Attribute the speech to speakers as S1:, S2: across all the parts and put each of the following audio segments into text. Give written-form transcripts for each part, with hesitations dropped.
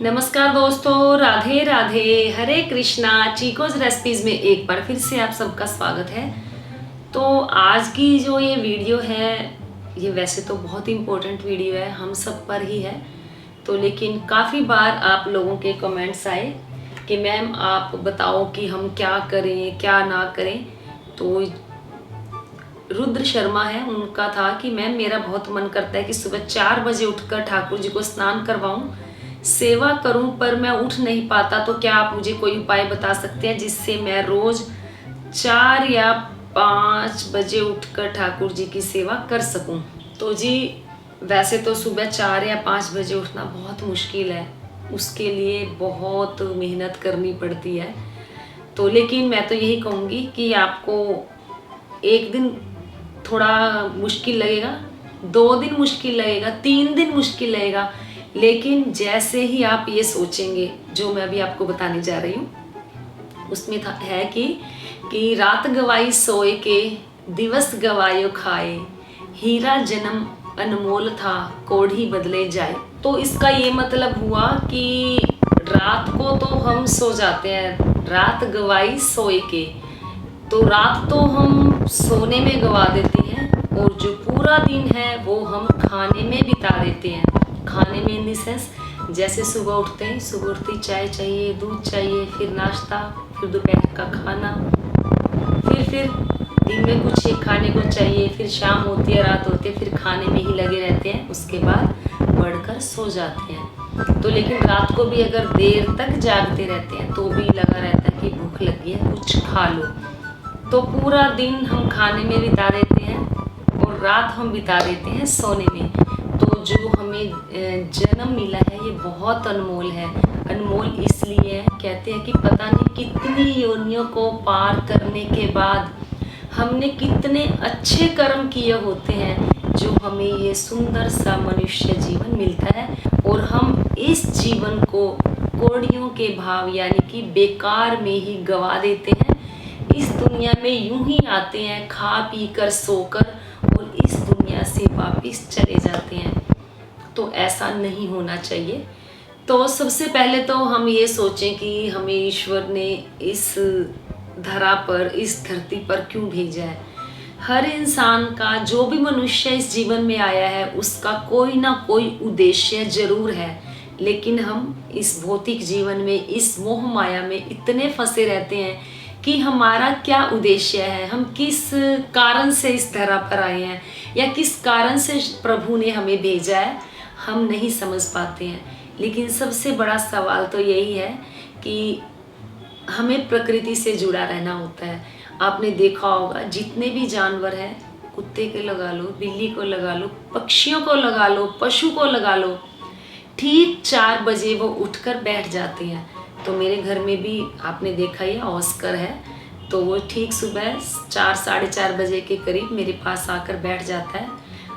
S1: नमस्कार दोस्तों, राधे राधे, हरे कृष्णा। चीकोज रेसिपीज़ में एक बार फिर से आप सबका स्वागत है। तो आज की जो ये वीडियो है, ये वैसे तो बहुत इम्पोर्टेंट वीडियो है, हम सब पर ही है। तो लेकिन काफ़ी बार आप लोगों के कमेंट्स आए कि मैम आप बताओ कि हम क्या करें क्या ना करें। तो रुद्र शर्मा है, उनका था कि मैम मेरा बहुत मन करता है कि सुबह 4 बजे उठकर ठाकुर जी को स्नान करवाऊं, सेवा करूं, पर मैं उठ नहीं पाता। तो क्या आप मुझे कोई उपाय बता सकते हैं जिससे मैं रोज 4 या 5 बजे उठकर ठाकुर जी की सेवा कर सकूं। तो जी वैसे तो सुबह 4 या 5 बजे उठना बहुत मुश्किल है, उसके लिए बहुत मेहनत करनी पड़ती है। तो लेकिन मैं तो यही कहूँगी कि आपको एक दिन थोड़ा मुश्किल लगेगा, 2 दिन मुश्किल लगेगा, 3 दिन मुश्किल लगेगा, लेकिन जैसे ही आप ये सोचेंगे जो मैं अभी आपको बताने जा रही हूँ, उसमें था है कि रात गवाई सोए के, दिवस गवायो खाए, हीरा जन्म अनमोल था, कोढ़ी बदले जाए। तो इसका ये मतलब हुआ कि रात को तो हम सो जाते हैं, रात गवाई सोए के, तो रात तो हम सोने में गवा देते हैं, और जो पूरा दिन है वो हम खाने में बिता देते हैं। खाने में इन द सेंस, जैसे सुबह उठते हैं, सुबह उठती चाय चाहिए, दूध चाहिए, फिर नाश्ता, फिर दोपहर का खाना, फिर दिन में कुछ एक खाने को चाहिए, फिर शाम होती है, रात होती है, फिर खाने में ही लगे रहते हैं, उसके बाद बढ़कर सो जाते हैं। तो लेकिन रात को भी अगर देर तक जागते रहते हैं तो भी लगा रहता है कि भूख लगी है, कुछ खा लो। तो पूरा दिन हम खाने में बिता देते हैं और रात हम बिता देते हैं सोने में। तो जो हमें जन्म मिला है ये बहुत अनमोल है। अनमोल इसलिए है, कहते हैं कि पता नहीं कितनी योनियों को पार करने के बाद हमने कितने अच्छे कर्म किए होते हैं जो हमें ये सुंदर सा मनुष्य जीवन मिलता है, और हम इस जीवन को कौड़ियों के भाव यानी कि बेकार में ही गवा देते हैं। इस दुनिया में यूं ही आते हैं, खा पी कर सोकर, और इस दुनिया से वापस चले जाते हैं। तो ऐसा नहीं होना चाहिए। तो सबसे पहले तो हम ये सोचें कि हमें ईश्वर ने इस धरा पर, इस धरती पर क्यों भेजा है। हर इंसान का, जो भी मनुष्य इस जीवन में आया है, उसका कोई ना कोई उद्देश्य जरूर है, लेकिन हम इस भौतिक जीवन में, इस मोह माया में इतने फंसे रहते हैं कि हमारा क्या उद्देश्य है, हम किस कारण से इस धरा पर आए हैं, या किस कारण से प्रभु ने हमें भेजा है, हम नहीं समझ पाते हैं। लेकिन सबसे बड़ा सवाल तो यही है कि हमें प्रकृति से जुड़ा रहना होता है। आपने देखा होगा जितने भी जानवर हैं, कुत्ते को लगा लो, बिल्ली को लगा लो, पक्षियों को लगा लो, पशु को लगा लो, ठीक 4 बजे वो उठकर बैठ जाते हैं। तो मेरे घर में भी आपने देखा ही, ऑस्कर है, तो वो ठीक सुबह 4 साढ़े 4 बजे के करीब मेरे पास आकर बैठ जाता है।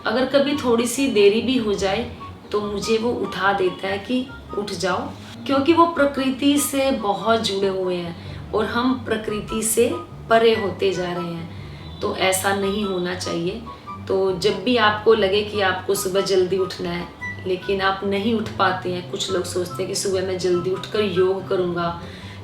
S1: अगर कभी थोड़ी सी देरी भी हो जाए तो मुझे वो उठा देता है कि उठ जाओ, क्योंकि वो प्रकृति से बहुत जुड़े हुए हैं और हम प्रकृति से परे होते जा रहे हैं। तो ऐसा नहीं होना चाहिए। तो जब भी आपको लगे कि आपको सुबह जल्दी उठना है लेकिन आप नहीं उठ पाते हैं, कुछ लोग सोचते हैं कि सुबह मैं जल्दी उठकर योग करूँगा,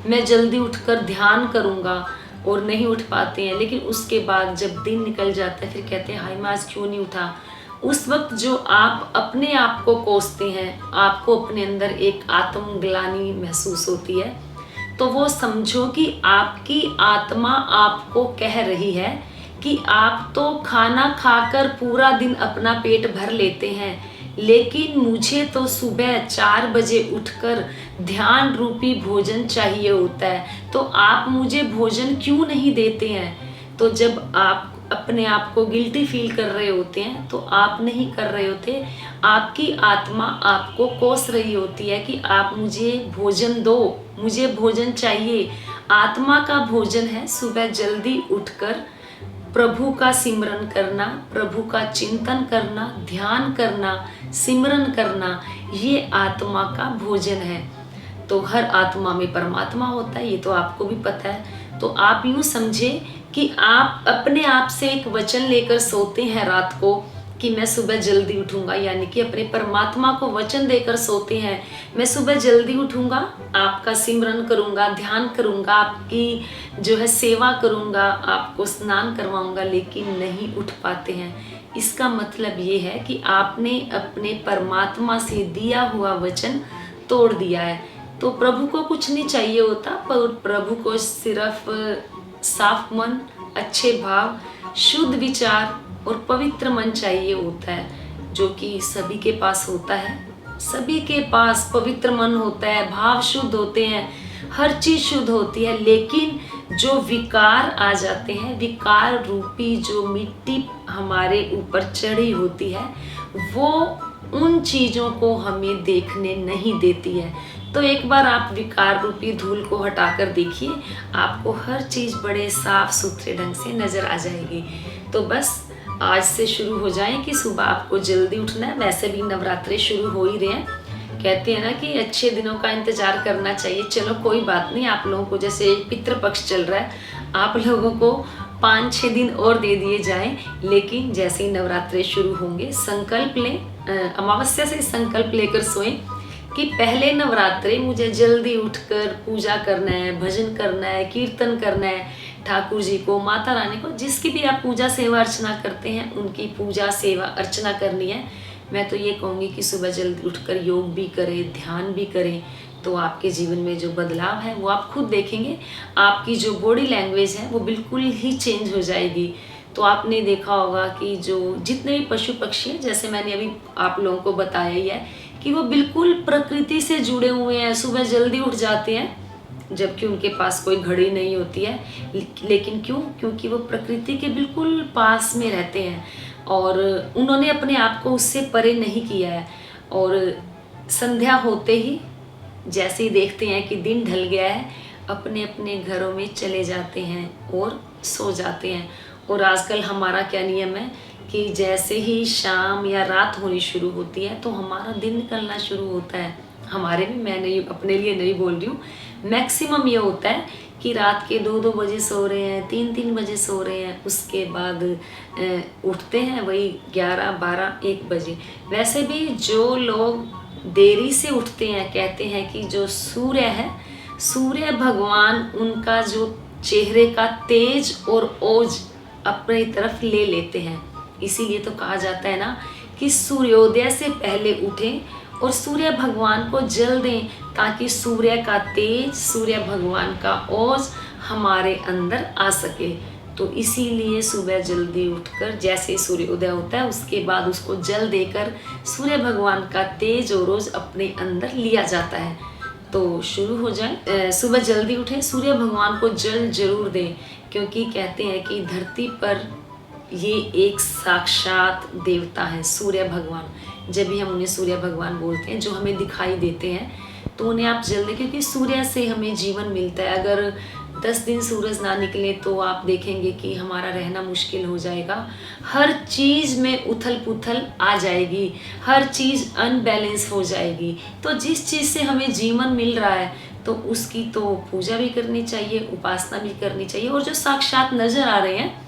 S1: मैं जल्दी उठकर ध्यान करूँगा, और नहीं उठ पाते हैं। लेकिन उसके बाद जब दिन निकल जाता है फिर कहते हैं हाय मैं आज क्यों नहीं उठा। उस वक्त जो आप अपने आप को कोसते हैं, आपको अपने अंदर एक आत्मग्लानि महसूस होती है, तो वो समझो कि आपकी आत्मा आपको कह रही है कि आप तो खाना खाकर पूरा दिन अपना पेट भर लेते हैं, लेकिन मुझे तो सुबह 4 बजे उठकर ध्यान रूपी भोजन चाहिए होता है, तो आप मुझे भोजन क्यों नहीं देते हैं। तो जब आप अपने आप को गिल्टी फील कर रहे होते हैं तो आप नहीं कर रहे होते, आपकी आत्मा आपको कोस रही होती है कि आप मुझे भोजन दो, मुझे भोजन चाहिए। आत्मा का भोजन है सुबह जल्दी उठकर प्रभु का सिमरन करना, प्रभु का चिंतन करना, ध्यान करना, सिमरन करना, ये आत्मा का भोजन है। तो हर आत्मा में परमात्मा होता है, ये तो आपको भी पता है। तो आप यूँ समझे कि आप अपने आप से एक वचन लेकर सोते हैं रात को कि मैं सुबह जल्दी उठूंगा, यानी कि अपने परमात्मा को वचन देकर सोते हैं, मैं सुबह जल्दी उठूंगा, आपका सिमरन करूंगा, ध्यान करूंगा, आपकी जो है सेवा करूंगा, आपको स्नान करवाऊंगा, लेकिन नहीं उठ पाते हैं। इसका मतलब ये है कि आपने अपने परमात्मा से दिया हुआ वचन तोड़ दिया है। तो प्रभु को कुछ नहीं चाहिए होता, पर प्रभु को सिर्फ साफ मन, अच्छे भाव, शुद्ध विचार और पवित्र मन चाहिए होता है, जो कि सभी के पास होता है। सभी के पास पवित्र मन होता है, भाव शुद्ध होते हैं, हर चीज शुद्ध होती है, लेकिन जो विकार आ जाते हैं, विकार रूपी जो मिट्टी हमारे ऊपर चढ़ी होती है, वो उन चीजों को हमें देखने नहीं देती है। तो एक बार आप विकार रूपी धूल को हटाकर देखिए, आपको हर चीज बड़े साफ सुथरे ढंग से नजर आ जाएगी। तो बस आज से शुरू हो जाए कि सुबह आपको जल्दी उठना है। वैसे भी नवरात्रे शुरू हो ही रहे हैं, कहते हैं ना कि अच्छे दिनों का इंतजार करना चाहिए। चलो कोई बात नहीं, आप लोगों को जैसे पितृपक्ष चल रहा है, आप लोगों को 5-6 दिन और दे दिए जाएं, लेकिन जैसे ही नवरात्रे शुरू होंगे संकल्प लें, अमावस्या से संकल्प लेकर सोएं कि पहले नवरात्रे मुझे जल्दी उठकर पूजा करना है, भजन करना है, कीर्तन करना है, ठाकुर जी को, माता रानी को, जिसकी भी आप पूजा सेवा अर्चना करते हैं उनकी पूजा सेवा अर्चना करनी है। मैं तो ये कहूँगी कि सुबह जल्दी उठकर योग भी करें, ध्यान भी करें, तो आपके जीवन में जो बदलाव है वो आप खुद देखेंगे। आपकी जो बॉडी लैंग्वेज है वो बिल्कुल ही चेंज हो जाएगी। तो आपने देखा होगा कि जो जितने भी पशु पक्षी हैं, जैसे मैंने अभी आप लोगों को बताया ही है कि वो बिल्कुल प्रकृति से जुड़े हुए हैं, सुबह जल्दी उठ जाते हैं, जबकि उनके पास कोई घड़ी नहीं होती है। लेकिन क्यों? क्योंकि वो प्रकृति के बिल्कुल पास में रहते हैं और उन्होंने अपने आप को उससे परे नहीं किया है। और संध्या होते ही जैसे ही देखते हैं कि दिन ढल गया है, अपने अपने घरों में चले जाते हैं और सो जाते हैं। और आजकल हमारा क्या नियम है कि जैसे ही शाम या रात होनी शुरू होती है तो हमारा दिन निकलना शुरू होता है। हमारे में, मैं नहीं, अपने लिए नहीं बोल रही हूँ, मैक्सिमम ये होता है कि रात के 2-2 बजे सो रहे हैं, 3-3 बजे सो रहे हैं, उसके बाद उठते हैं वही 11-12-1 बजे। वैसे भी जो लोग देरी से उठते हैं, कहते हैं कि जो सूर्य है, सूर्य भगवान उनका जो चेहरे का तेज और ओज अपनी तरफ ले लेते हैं। इसीलिए तो कहा जाता है ना कि सूर्योदय से पहले उठें और सूर्य भगवान को जल दें, ताकि सूर्य का तेज, सूर्य भगवान का ओज हमारे अंदर आ सके। तो इसीलिए सुबह जल्दी उठकर जैसे सूर्योदय होता है उसके बाद उसको जल देकर सूर्य भगवान का तेज और ओज अपने अंदर लिया जाता है। तो शुरू हो जाए, सुबह जल्दी उठें, सूर्य भगवान को जल जरूर दें, क्योंकि कहते हैं कि धरती पर ये एक साक्षात देवता है सूर्य भगवान। जब भी हम उन्हें सूर्य भगवान बोलते हैं, जो हमें दिखाई देते हैं, तो उन्हें आप जल्दी, क्योंकि सूर्य से हमें जीवन मिलता है। अगर 10 दिन सूरज ना निकले तो आप देखेंगे कि हमारा रहना मुश्किल हो जाएगा। हर चीज़ में उथल पुथल आ जाएगी, हर चीज़ अनबैलेंस हो जाएगी। तो जिस चीज़ से हमें जीवन मिल रहा है तो उसकी तो पूजा भी करनी चाहिए, उपासना भी करनी चाहिए। और जो साक्षात नजर आ रहे हैं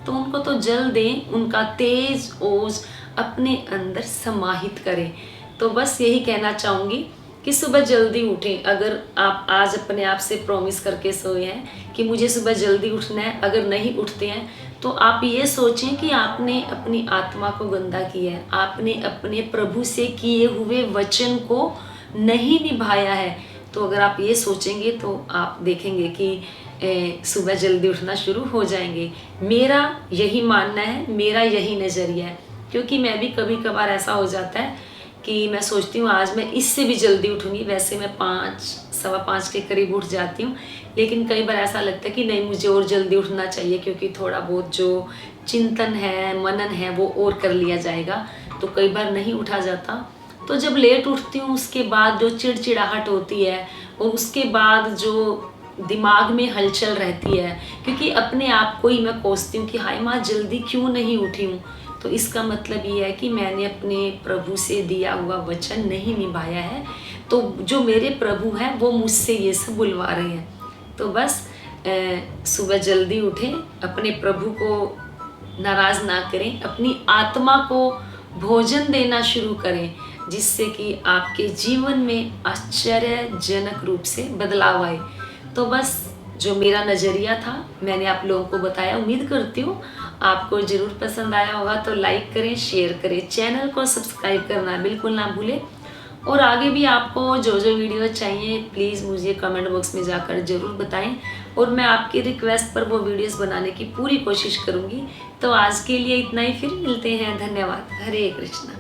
S1: तो उनको तो जल दें, उनका तेज ओज अपने अंदर समाहित करें। तो बस यही कहना चाहूँगी कि सुबह जल्दी उठें। अगर आप आज अपने आप से प्रॉमिस करके सोए हैं कि मुझे सुबह जल्दी उठना है, अगर नहीं उठते हैं तो आप ये सोचें कि आपने अपनी आत्मा को गंदा किया है, आपने अपने प्रभु से किए हुए वचन को नहीं निभाया है। तो अगर आप ये सोचेंगे तो आप देखेंगे कि सुबह जल्दी उठना शुरू हो जाएंगे। मेरा यही मानना है, मेरा यही नज़रिया है, क्योंकि मैं भी कभी कभार ऐसा हो जाता है कि मैं सोचती हूँ आज मैं इससे भी जल्दी उठूँगी। वैसे मैं 5-5:15 के करीब उठ जाती हूँ, लेकिन कई बार ऐसा लगता है कि नहीं, मुझे और जल्दी उठना चाहिए, क्योंकि थोड़ा बहुत जो चिंतन है, मनन है, वो और कर लिया जाएगा। तो कई बार नहीं उठा जाता। तो जब लेट उठती हूँ उसके बाद जो चिड़चिड़ाहट होती है और उसके बाद जो दिमाग में हलचल रहती है, क्योंकि अपने आप को ही मैं कोसती हूँ कि हाय माँ, जल्दी क्यों नहीं उठी हूँ। तो इसका मतलब ये है कि मैंने अपने प्रभु से दिया हुआ वचन नहीं निभाया है। तो जो मेरे प्रभु हैं वो मुझसे ये सब बुलवा रहे हैं। तो बस सुबह जल्दी उठें, अपने प्रभु को नाराज़ ना करें, अपनी आत्मा को भोजन देना शुरू करें, जिससे कि आपके जीवन में आश्चर्यजनक रूप से बदलाव आए। तो बस जो मेरा नज़रिया था मैंने आप लोगों को बताया। उम्मीद करती हूँ आपको ज़रूर पसंद आया होगा। तो लाइक करें, शेयर करें, चैनल को सब्सक्राइब करना बिल्कुल ना भूलें। और आगे भी आपको जो जो वीडियो चाहिए प्लीज़ मुझे कमेंट बॉक्स में जाकर ज़रूर बताएं, और मैं आपकी रिक्वेस्ट पर वो वीडियोस बनाने की पूरी कोशिश करूँगी। तो आज के लिए इतना ही, फिर मिलते हैं। धन्यवाद। हरे कृष्णा।